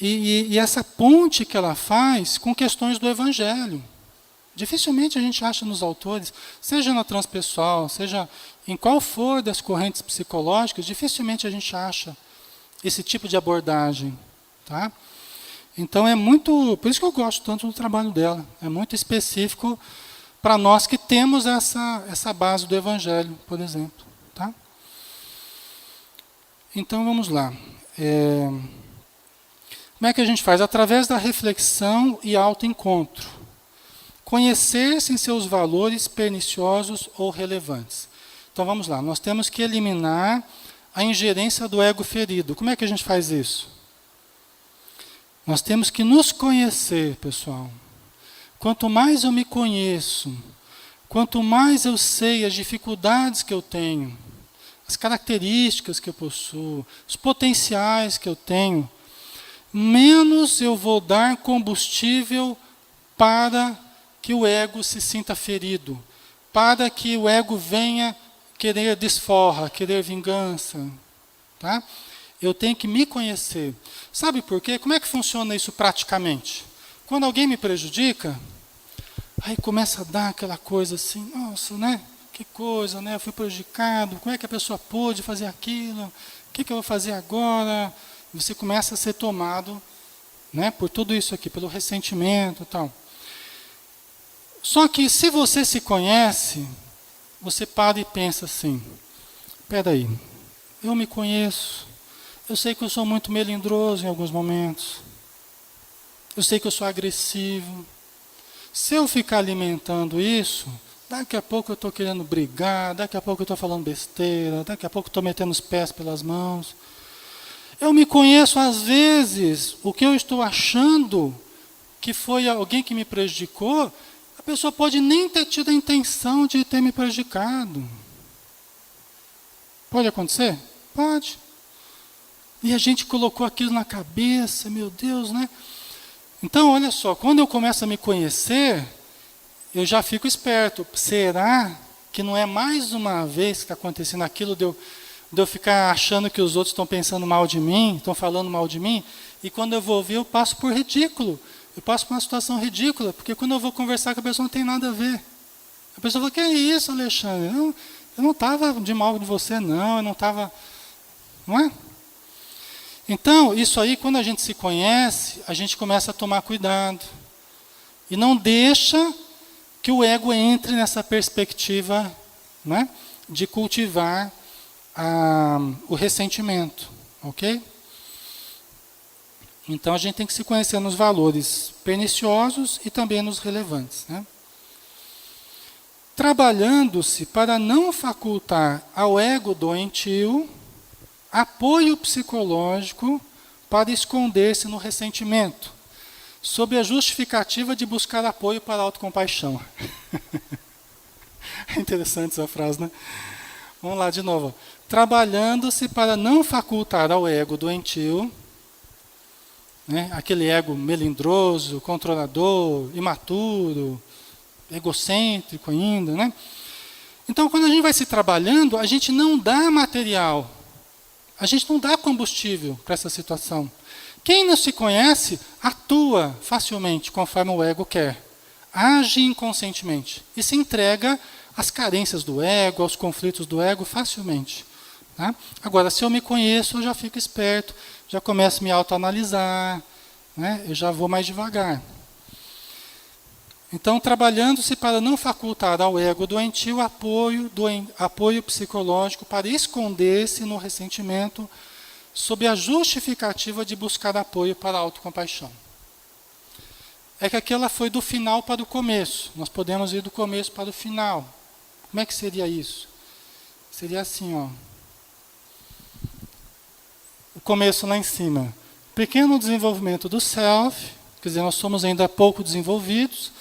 E essa ponte que ela faz com questões do Evangelho. Dificilmente a gente acha nos autores, seja na transpessoal, seja em qual for das correntes psicológicas, dificilmente a gente acha esse tipo de abordagem. Tá? Então é muito, por isso que eu gosto tanto do trabalho dela, é muito específico para nós que temos essa base do Evangelho, por exemplo. Tá? Então vamos lá. Como é que a gente faz? Através da reflexão e autoencontro. Conhecer-se em seus valores perniciosos ou relevantes. Então vamos lá, nós temos que eliminar a ingerência do ego ferido. Como é que a gente faz isso? Nós temos que nos conhecer, pessoal. Quanto mais eu me conheço, quanto mais eu sei as dificuldades que eu tenho, as características que eu possuo, os potenciais que eu tenho, menos eu vou dar combustível para que o ego se sinta ferido, para que o ego venha querer desforra, querer vingança. Tá? Eu tenho que me conhecer. Sabe por quê? Como é que funciona isso praticamente? Quando alguém me prejudica, aí começa a dar aquela coisa assim, nossa, né? Que coisa, né? Eu fui prejudicado, como é que a pessoa pôde fazer aquilo? O que eu vou fazer agora? Você começa a ser tomado, né, por tudo isso aqui, pelo ressentimento e tal. Só que se você se conhece, você para e pensa assim, espera aí, eu me conheço, eu sei que eu sou muito melindroso em alguns momentos, eu sei que eu sou agressivo. Se eu ficar alimentando isso, daqui a pouco eu estou querendo brigar, daqui a pouco eu estou falando besteira, daqui a pouco eu estou metendo os pés pelas mãos. Eu me conheço, às vezes, o que eu estou achando que foi alguém que me prejudicou, a pessoa pode nem ter tido a intenção de ter me prejudicado. Pode acontecer? Pode. E a gente colocou aquilo na cabeça, meu Deus, né? Então, olha só, quando eu começo a me conhecer, eu já fico esperto. Será que não é mais uma vez que está acontecendo aquilo de eu ficar achando que os outros estão pensando mal de mim, estão falando mal de mim, e quando eu vou ver, eu passo por ridículo. Eu passo por uma situação ridícula, porque quando eu vou conversar com a pessoa não tem nada a ver. A pessoa fala, que é isso, Alexandre? Eu não estava de mal de você, não, eu não estava... Não é? Então, isso aí, quando a gente se conhece, a gente começa a tomar cuidado. E não deixa que o ego entre nessa perspectiva, né, de cultivar o ressentimento, ok? Então a gente tem que se conhecer nos valores perniciosos e também nos relevantes, né? Trabalhando-se para não facultar ao ego doentio apoio psicológico para esconder-se no ressentimento, sob a justificativa de buscar apoio para a autocompaixão. É interessante essa frase, né? Vamos lá de novo. Trabalhando-se para não facultar ao ego doentio, né, aquele ego melindroso, controlador, imaturo, egocêntrico ainda, né? Então, quando a gente vai se trabalhando, a gente não dá material, a gente não dá combustível para essa situação. Quem não se conhece, atua facilmente conforme o ego quer, age inconscientemente e se entrega às carências do ego, aos conflitos do ego facilmente. Tá? Agora, se eu me conheço, eu já fico esperto, já começo a me autoanalisar, né? Eu já vou mais devagar. Então, trabalhando-se para não facultar ao ego doentio apoio psicológico para esconder-se no ressentimento sob a justificativa de buscar apoio para a autocompaixão. É que aquela foi do final para o começo. Nós podemos ir do começo para o final. Como é que seria isso? Seria assim, ó. O começo lá em cima. Pequeno desenvolvimento do self, quer dizer, nós somos ainda pouco desenvolvidos.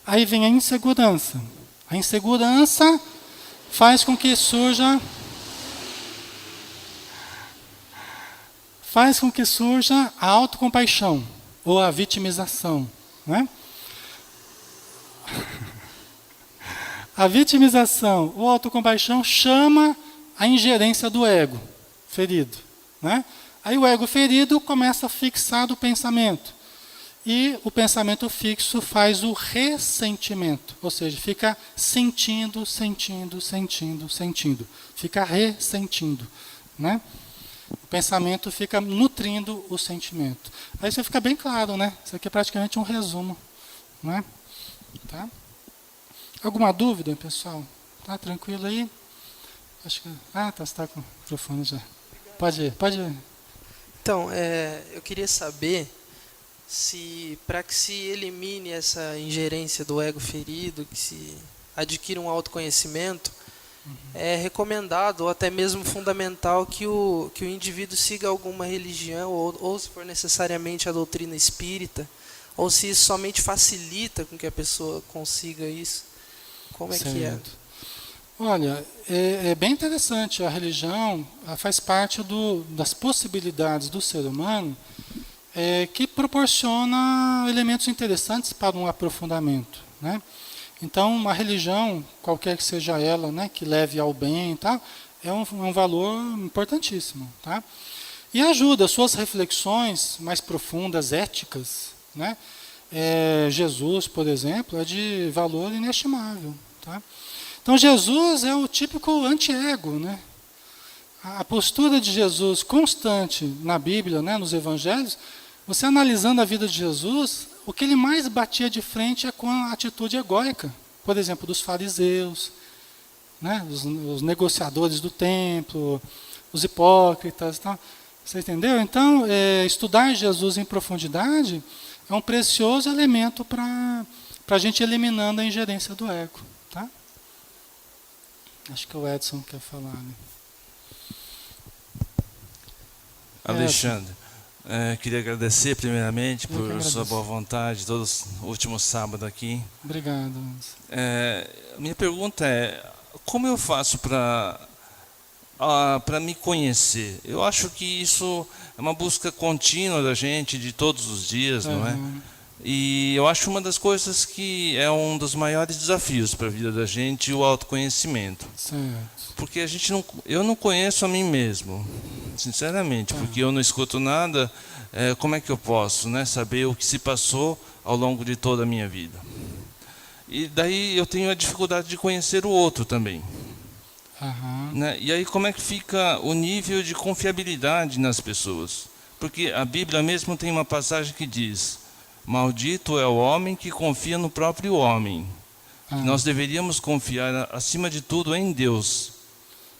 Aí vem a insegurança. A insegurança faz com que surja a autocompaixão ou a vitimização, né? A vitimização ou a autocompaixão chama a ingerência do ego ferido, né? Aí o ego ferido começa a fixar o pensamento. E o pensamento fixo faz o ressentimento, ou seja, fica sentindo. Fica ressentindo, né? O pensamento fica nutrindo o sentimento. Aí isso fica bem claro, né? Isso aqui é praticamente um resumo, né? Tá? Alguma dúvida, pessoal? Tá tranquilo aí? Acho que... tá, você está com o microfone já. Pode ir. Então, eu queria saber se, para que se elimine essa ingerência do ego ferido, que se adquira um autoconhecimento, é recomendado, ou até mesmo fundamental, que o indivíduo siga alguma religião, ou se for necessariamente a doutrina espírita, ou se isso somente facilita com que a pessoa consiga isso. Como é que é? Olha, é bem interessante. A religião faz parte das possibilidades do ser humano, que proporciona elementos interessantes para um aprofundamento, né? Então, uma religião, qualquer que seja ela, né, que leve ao bem e tal, é um valor importantíssimo, tá? E ajuda suas reflexões mais profundas, éticas, né? Jesus, por exemplo, é de valor inestimável, tá? Então, Jesus é o típico anti-ego, né? A postura de Jesus constante na Bíblia, né, nos Evangelhos, você analisando a vida de Jesus, o que ele mais batia de frente é com a atitude egóica, por exemplo, dos fariseus, né, os negociadores do templo, os hipócritas. Tal. Você entendeu? Então, estudar Jesus em profundidade é um precioso elemento para a gente eliminando a ingerência do ego. Tá? Acho que o Edson quer falar. Né? Alexandre. Queria agradecer primeiramente por sua boa vontade, todos o último sábado aqui. Obrigado. Minha pergunta é, como eu faço para me conhecer? Eu acho que isso é uma busca contínua da gente, de todos os dias, não é? E eu acho uma das coisas que é um dos maiores desafios para a vida da gente, o autoconhecimento. Certo. Porque eu não conheço a mim mesmo, sinceramente, porque eu não escuto nada. Como é que eu posso, né, saber o que se passou ao longo de toda a minha vida? E daí eu tenho a dificuldade de conhecer o outro também. Né? E aí como é que fica o nível de confiabilidade nas pessoas? Porque a Bíblia mesmo tem uma passagem que diz: maldito é o homem que confia no próprio homem. Nós deveríamos confiar, acima de tudo, em Deus.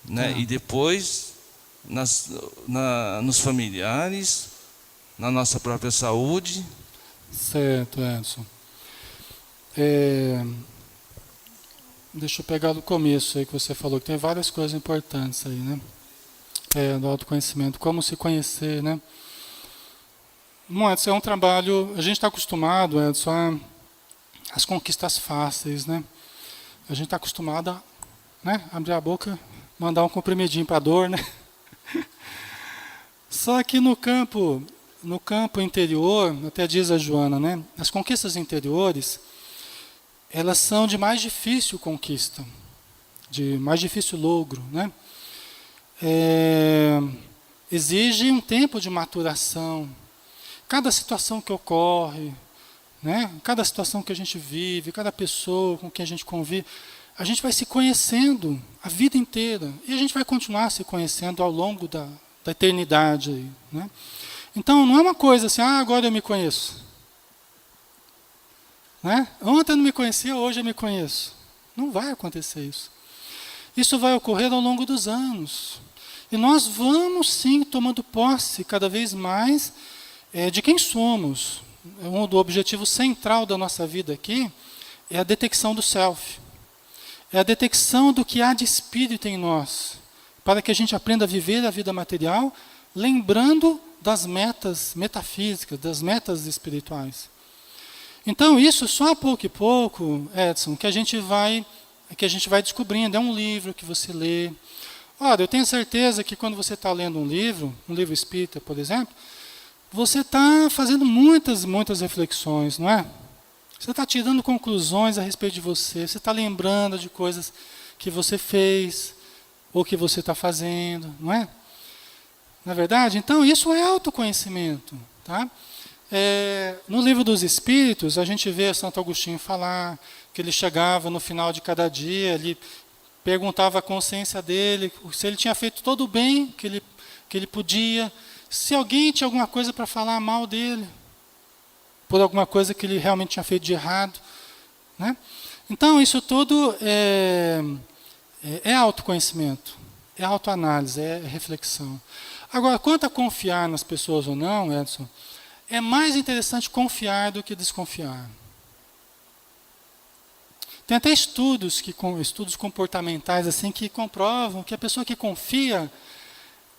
Né? E depois, nos familiares, na nossa própria saúde. Certo, Edson. Deixa eu pegar do começo aí que você falou, que tem várias coisas importantes aí, né? Do autoconhecimento, como se conhecer, né? Bom, Edson, é um trabalho, a gente está acostumado, Edson, às conquistas fáceis, né? A gente está acostumado a, né, abrir a boca, mandar um comprimidinho para a dor, né? Só que no campo interior, até diz a Joana, né? As conquistas interiores, elas são de mais difícil conquista, de mais difícil logro, né? Exige um tempo de maturação. Cada situação que ocorre, né? Cada situação que a gente vive, cada pessoa com quem a gente convive, a gente vai se conhecendo a vida inteira. E a gente vai continuar se conhecendo ao longo da eternidade. Aí, né? Então, não é uma coisa assim, agora eu me conheço. Né? Ontem eu não me conhecia, hoje eu me conheço. Não vai acontecer isso. Isso vai ocorrer ao longo dos anos. E nós vamos, sim, tomando posse cada vez mais de quem somos. Do objetivo central da nossa vida aqui é a detecção do self. É a detecção do que há de espírito em nós, para que a gente aprenda a viver a vida material, lembrando das metas metafísicas, das metas espirituais. Então, isso só a pouco e pouco, Edson, que a gente vai descobrindo. É um livro que você lê. Olha, eu tenho certeza que quando você está lendo um livro espírita, por exemplo, você está fazendo muitas reflexões, não é? Você está tirando conclusões a respeito de você, você está lembrando de coisas que você fez, ou que você está fazendo, não é? Na verdade, então, isso é autoconhecimento, tá? No Livro dos Espíritos, a gente vê Santo Agostinho falar que ele chegava no final de cada dia, ele perguntava à consciência dele se ele tinha feito todo o bem que ele podia, se alguém tinha alguma coisa para falar mal dele, por alguma coisa que ele realmente tinha feito de errado. Né? Então, isso tudo é autoconhecimento, é autoanálise, é reflexão. Agora, quanto a confiar nas pessoas ou não, Edson, é mais interessante confiar do que desconfiar. Tem até estudos comportamentais assim, que comprovam que a pessoa que confia,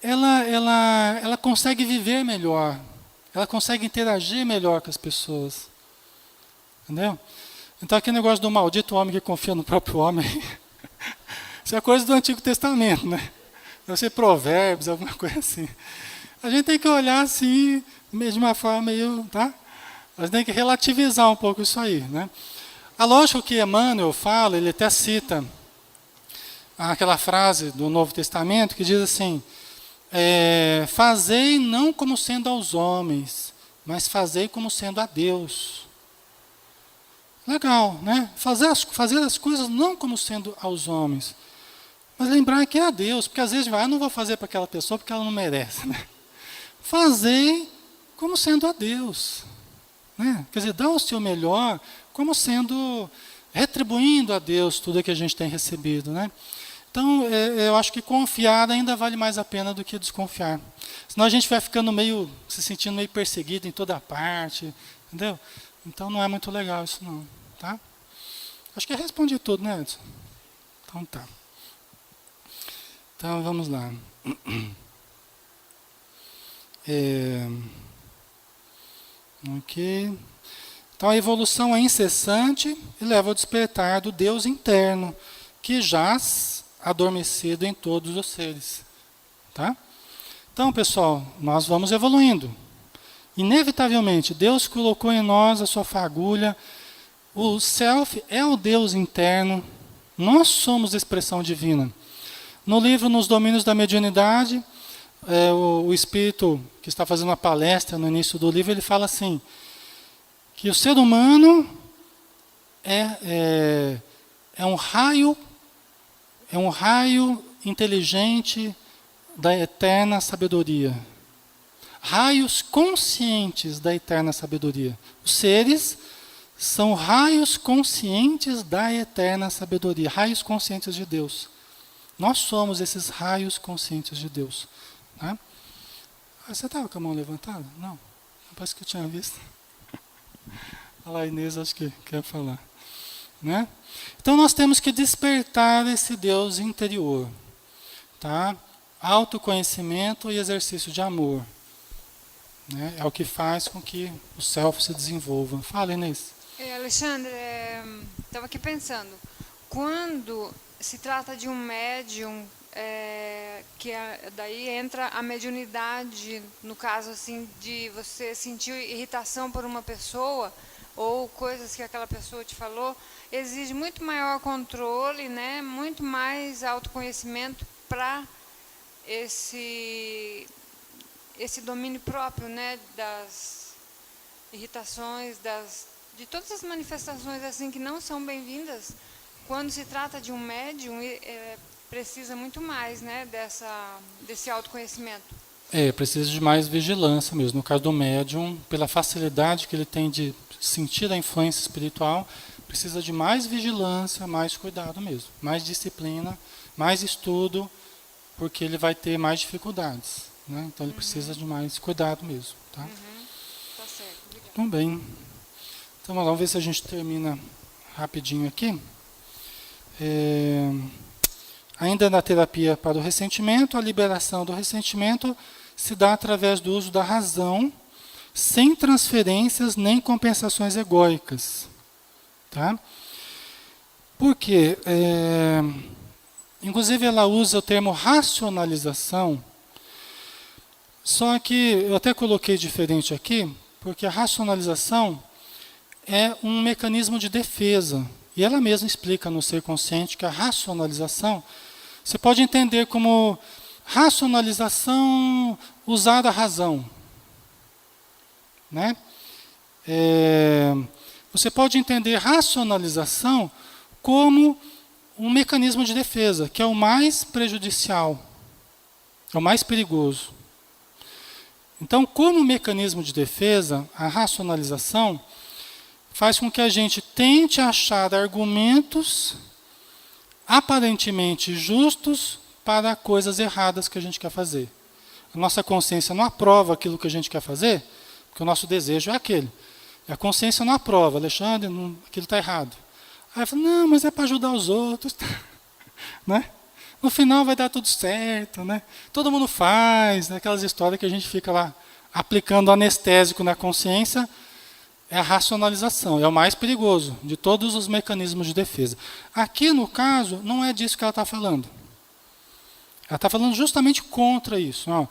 ela consegue viver melhor, ela consegue interagir melhor com as pessoas. Entendeu? Então, aquele negócio do maldito homem que confia no próprio homem, isso é coisa do Antigo Testamento, né? Deve ser Provérbios, alguma coisa assim. A gente tem que olhar assim, de uma forma meio, tá? A gente tem que relativizar um pouco isso aí, né? A lógica que Emmanuel fala, ele até cita aquela frase do Novo Testamento que diz assim: fazei não como sendo aos homens, mas fazei como sendo a Deus. Legal, né? Fazer as coisas não como sendo aos homens, mas lembrar que é a Deus, porque às vezes eu não vou fazer para aquela pessoa porque ela não merece, né? Fazei como sendo a Deus, né? Quer dizer, dá o seu melhor como sendo, retribuindo a Deus tudo que a gente tem recebido, né? Então, eu acho que confiar ainda vale mais a pena do que desconfiar. Senão a gente vai ficando se sentindo meio perseguido em toda parte, entendeu? Então não é muito legal isso não, tá? Acho que eu respondi tudo, né, Edson? Então tá. Então vamos lá. Ok. Então a evolução é incessante e leva ao despertar do Deus interno, que jaz adormecido em todos os seres. Tá? Então, pessoal, nós vamos evoluindo. Inevitavelmente, Deus colocou em nós a sua fagulha. O self é o Deus interno. Nós somos expressão divina. No livro Nos Domínios da Mediunidade, o espírito que está fazendo uma palestra no início do livro, ele fala assim, que o ser humano é um raio inteligente da eterna sabedoria. Raios conscientes da eterna sabedoria. Os seres são raios conscientes da eterna sabedoria, raios conscientes de Deus. Nós somos esses raios conscientes de Deus. Né? Você estava com a mão levantada? Não, parece que eu tinha visto. Olha lá, Inês, acho que quer falar. Né? Então nós temos que despertar esse Deus interior. Tá? Autoconhecimento e exercício de amor. Né? É o que faz com que o self se desenvolva. Fala, Inês. Alexandre, estava aqui pensando, quando se trata de um médium, daí entra a mediunidade, no caso assim, de você sentir irritação por uma pessoa, ou coisas que aquela pessoa te falou, exige muito maior controle, né? Muito mais autoconhecimento para esse domínio próprio, né? Das irritações, de todas as manifestações assim que não são bem-vindas. Quando se trata de um médium, precisa muito mais, né? Desse autoconhecimento. Precisa de mais vigilância mesmo. No caso do médium, pela facilidade que ele tem de sentir a influência espiritual, precisa de mais vigilância, mais cuidado mesmo. Mais disciplina, mais estudo, porque ele vai ter mais dificuldades, né? Então ele precisa de mais cuidado mesmo. Tá? Tá certo, obrigada. Tudo bem. Então vamos ver se a gente termina rapidinho aqui. Ainda na terapia para o ressentimento, a liberação do ressentimento se dá através do uso da razão, sem transferências nem compensações egóicas. Tá? Por quê? Inclusive ela usa o termo racionalização, só que eu até coloquei diferente aqui, porque a racionalização é um mecanismo de defesa. E ela mesma explica no Ser Consciente que a racionalização, você pode entender como racionalização usada a razão. Né? Você pode entender racionalização como um mecanismo de defesa, que é o mais prejudicial, é o mais perigoso. Então, como mecanismo de defesa, a racionalização faz com que a gente tente achar argumentos aparentemente justos para coisas erradas que a gente quer fazer. A nossa consciência não aprova aquilo que a gente quer fazer, porque o nosso desejo é aquele. E a consciência não aprova, Alexandre, aquilo está errado. Aí eu falo, não, mas é para ajudar os outros. Né? No final vai dar tudo certo. Né? Todo mundo faz, né? Aquelas histórias que a gente fica lá aplicando anestésico na consciência. É a racionalização, é o mais perigoso de todos os mecanismos de defesa. Aqui, no caso, não é disso que ela está falando. Ela está falando justamente contra isso. Ó.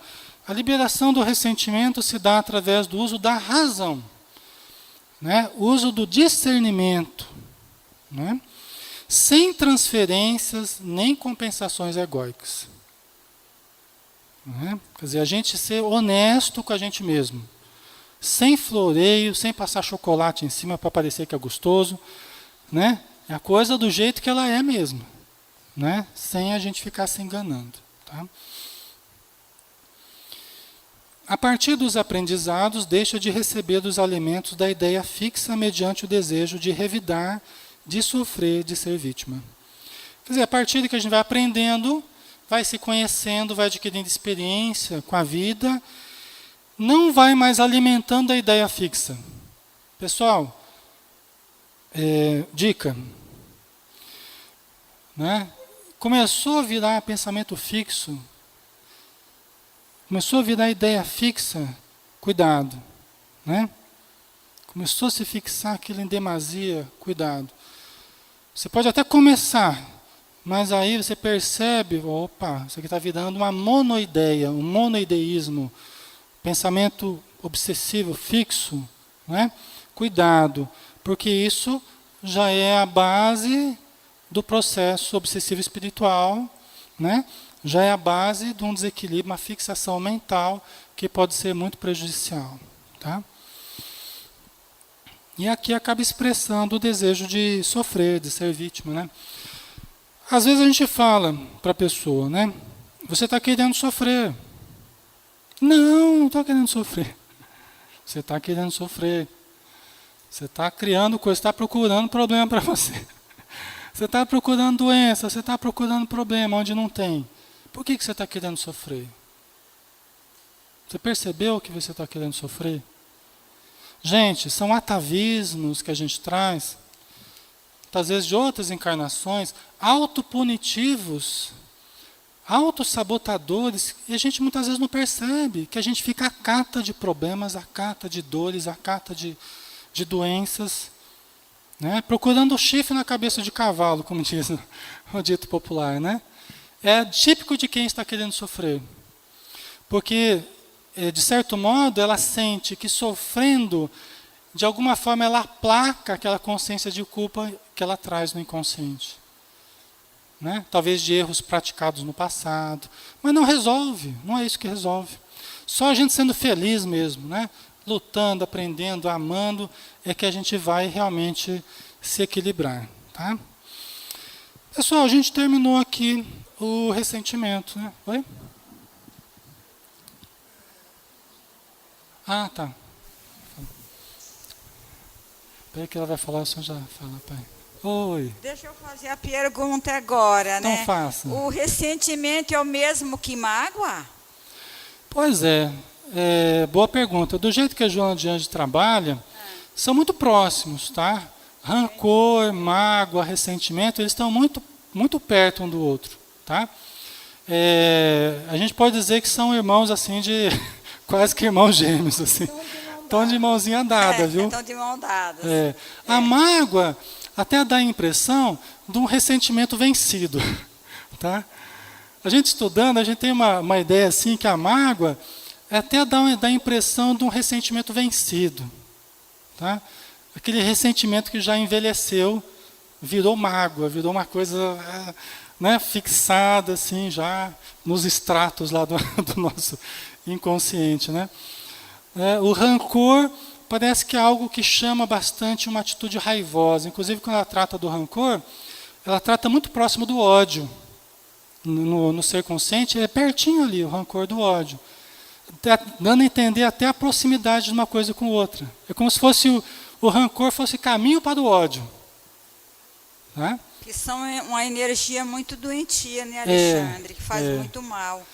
A liberação do ressentimento se dá através do uso da razão, né? O uso do discernimento, né? Sem transferências nem compensações egóicas. Né? Quer dizer, a gente ser honesto com a gente mesmo. Sem floreio, sem passar chocolate em cima para parecer que é gostoso, né? É a coisa do jeito que ela é mesmo, né? Sem a gente ficar se enganando. Tá? A partir dos aprendizados, deixa de receber dos alimentos da ideia fixa mediante o desejo de revidar, de sofrer, de ser vítima. Quer dizer, a partir de que a gente vai aprendendo, vai se conhecendo, vai adquirindo experiência com a vida, não vai mais alimentando a ideia fixa. Pessoal, dica. Né? Começou a virar pensamento fixo, começou a virar ideia fixa, cuidado. Né? Começou a se fixar aquilo em demasia, cuidado. Você pode até começar, mas aí você percebe, opa, isso aqui está virando uma monoideia, um monoideísmo, pensamento obsessivo, fixo, né? Cuidado, porque isso já é a base do processo obsessivo espiritual, né? Já é a base de um desequilíbrio, uma fixação mental que pode ser muito prejudicial. Tá? E aqui acaba expressando o desejo de sofrer, de ser vítima. Né? Às vezes a gente fala para a pessoa, né? Você está querendo sofrer. Não estou querendo sofrer. Você está querendo sofrer. Você está criando coisa, está procurando problema para você. Você está procurando doença, você está procurando problema onde não tem. Por que você está querendo sofrer? Você percebeu que você está querendo sofrer? Gente, são atavismos que a gente traz, às vezes de outras encarnações, autopunitivos, autossabotadores, e a gente muitas vezes não percebe, que a gente fica à cata de problemas, à cata de dores, à cata de doenças, né? Procurando o chifre na cabeça de cavalo, como diz o dito popular. Né? É típico de quem está querendo sofrer. Porque, de certo modo, ela sente que sofrendo, de alguma forma ela aplaca aquela consciência de culpa que ela traz no inconsciente. Né? Talvez de erros praticados no passado. Mas não resolve, não é isso que resolve. Só a gente sendo feliz mesmo, né? Lutando, aprendendo, amando, é que a gente vai realmente se equilibrar. Tá? Pessoal, a gente terminou aqui o ressentimento. Né? Oi? Ah, tá. Peraí que ela vai falar, o senhor já fala, pai. Oi. Deixa eu fazer a pergunta agora, Então né? faça. O ressentimento é o mesmo que mágoa? Pois é, boa pergunta. Do jeito que a Joana de Anjos trabalha, são muito próximos, tá? Rancor, mágoa, ressentimento, eles estão muito, muito perto um do outro, tá? A gente pode dizer que são irmãos assim de quase que irmãos gêmeos, assim. Estão de mãozinha dada, viu? Estão de mão dadas. A mágoa até dá a impressão de um ressentimento vencido, tá? A gente estudando, a gente tem uma ideia assim que a mágoa até dá a impressão de um ressentimento vencido, tá? Aquele ressentimento que já envelheceu, virou mágoa, virou uma coisa, né, fixada assim já nos estratos lá do nosso inconsciente, né? O rancor parece que é algo que chama bastante uma atitude raivosa. Inclusive, quando ela trata do rancor, ela trata muito próximo do ódio. No ser consciente, é pertinho ali, o rancor do ódio. Dando a entender até a proximidade de uma coisa com outra. É como se fosse o rancor fosse caminho para o ódio. Né? Que são uma energia muito doentia, né, Alexandre? Que faz muito mal.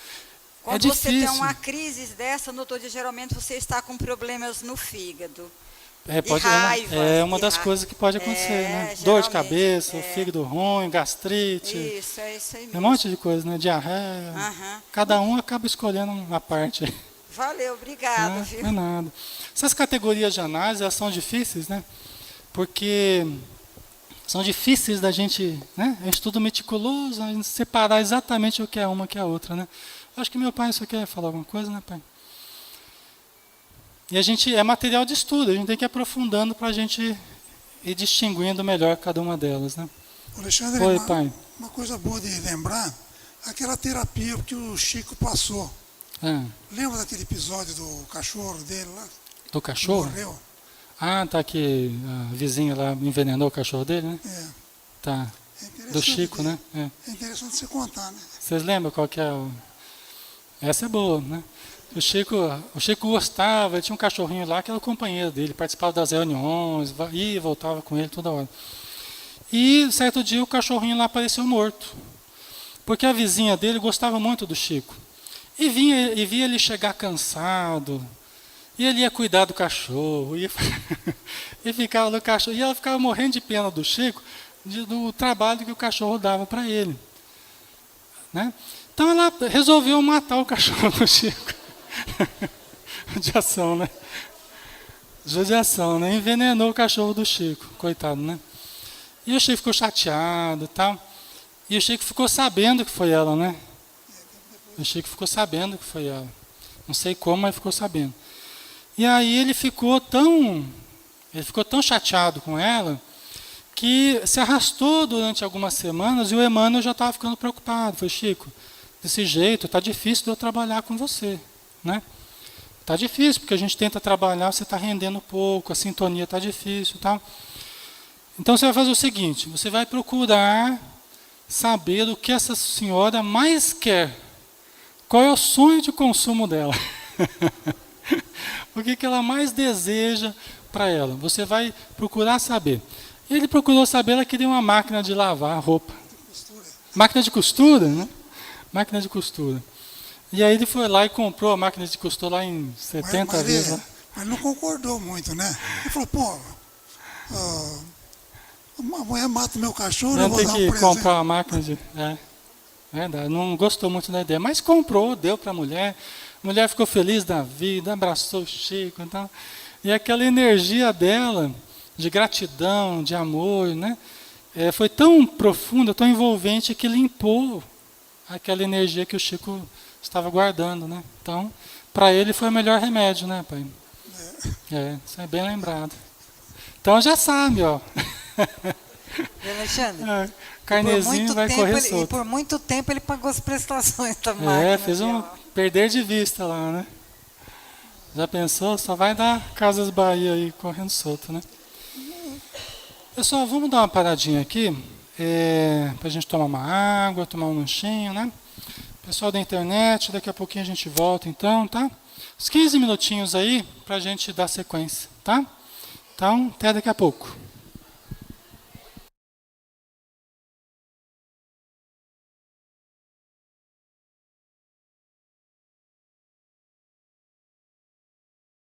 Quando você tem uma crise dessa, no todo dia, geralmente você está com problemas no fígado. Raiva. É uma das coisas que pode acontecer, né? Dor de cabeça, fígado ruim, gastrite. Isso, é isso aí mesmo. É um monte de coisa, né? Diarreia. Cada um acaba escolhendo uma parte. Valeu, obrigada. Viu? Não é nada. Essas categorias de análise, elas são difíceis, né? Porque são difíceis da gente, né? É um estudo meticuloso, a gente separar exatamente o que é uma e o que é a outra, né? Acho que meu pai só quer falar alguma coisa, né, pai? E a gente é material de estudo, a gente tem que ir aprofundando para a gente ir distinguindo melhor cada uma delas, né? Alexandre, oi, pai. Uma coisa boa de lembrar, aquela terapia que o Chico passou. Lembra daquele episódio do cachorro dele lá? Do cachorro? Morreu. Ah, tá, que a vizinha lá envenenou o cachorro dele, né? Tá. Do Chico, né? É interessante você contar, né? Vocês lembram qual que é o... Essa é boa, né? O Chico gostava, tinha um cachorrinho lá que era o companheiro dele, participava das reuniões, ia e voltava com ele toda hora. E certo dia o cachorrinho lá apareceu morto. Porque a vizinha dele gostava muito do Chico. E via ele chegar cansado. E ele ia cuidar do cachorro. E ficava no cachorro. E ela ficava morrendo de pena do Chico, do trabalho que o cachorro dava para ele. Né? Então ela resolveu matar o cachorro do Chico. Judiação, né? Judiação, né? Envenenou o cachorro do Chico, coitado, né? E o Chico ficou chateado e tal. E o Chico ficou sabendo que foi ela, né? O Chico ficou sabendo que foi ela. Não sei como, mas ficou sabendo. E aí ele ficou tão chateado com ela que se arrastou durante algumas semanas e o Emmanuel já estava ficando preocupado. Foi, Chico, desse jeito está difícil de eu trabalhar com você, né? Está difícil, porque a gente tenta trabalhar, você está rendendo pouco, a sintonia está difícil e tal. Então você vai fazer o seguinte, você vai procurar saber o que essa senhora mais quer. Qual é o sonho de consumo dela? O que ela mais deseja para ela? Você vai procurar saber. Ele procurou saber, ela queria uma máquina de lavar roupa. Máquina de costura, né? Máquina de costura. E aí ele foi lá e comprou a máquina de costura lá em 70 vezes. Mas não concordou muito, né? Ele falou, pô, amanhã mata o meu cachorro, eu vou dar um presente. Tem que comprar uma máquina de... verdade, não gostou muito da ideia. Mas comprou, deu para a mulher. A mulher ficou feliz da vida, abraçou o Chico e tal. E aquela energia dela, de gratidão, de amor, né? Foi tão profunda, tão envolvente, que limpou aquela energia que o Chico estava guardando, né? Então, para ele foi o melhor remédio, né, pai? Isso é bem lembrado. Então já sabe, ó. Alexandre, carnezinho vai correr solto. E por muito tempo ele pagou as prestações da máquina. Fez um perder de vista lá, né? Já pensou? Só vai dar Casas Bahia aí correndo solto, né? Pessoal, vamos dar uma paradinha aqui, para a gente tomar uma água, tomar um lanchinho, né? Pessoal da internet, daqui a pouquinho a gente volta então, tá? Uns 15 minutinhos aí para a gente dar sequência, tá? Então, até daqui a pouco.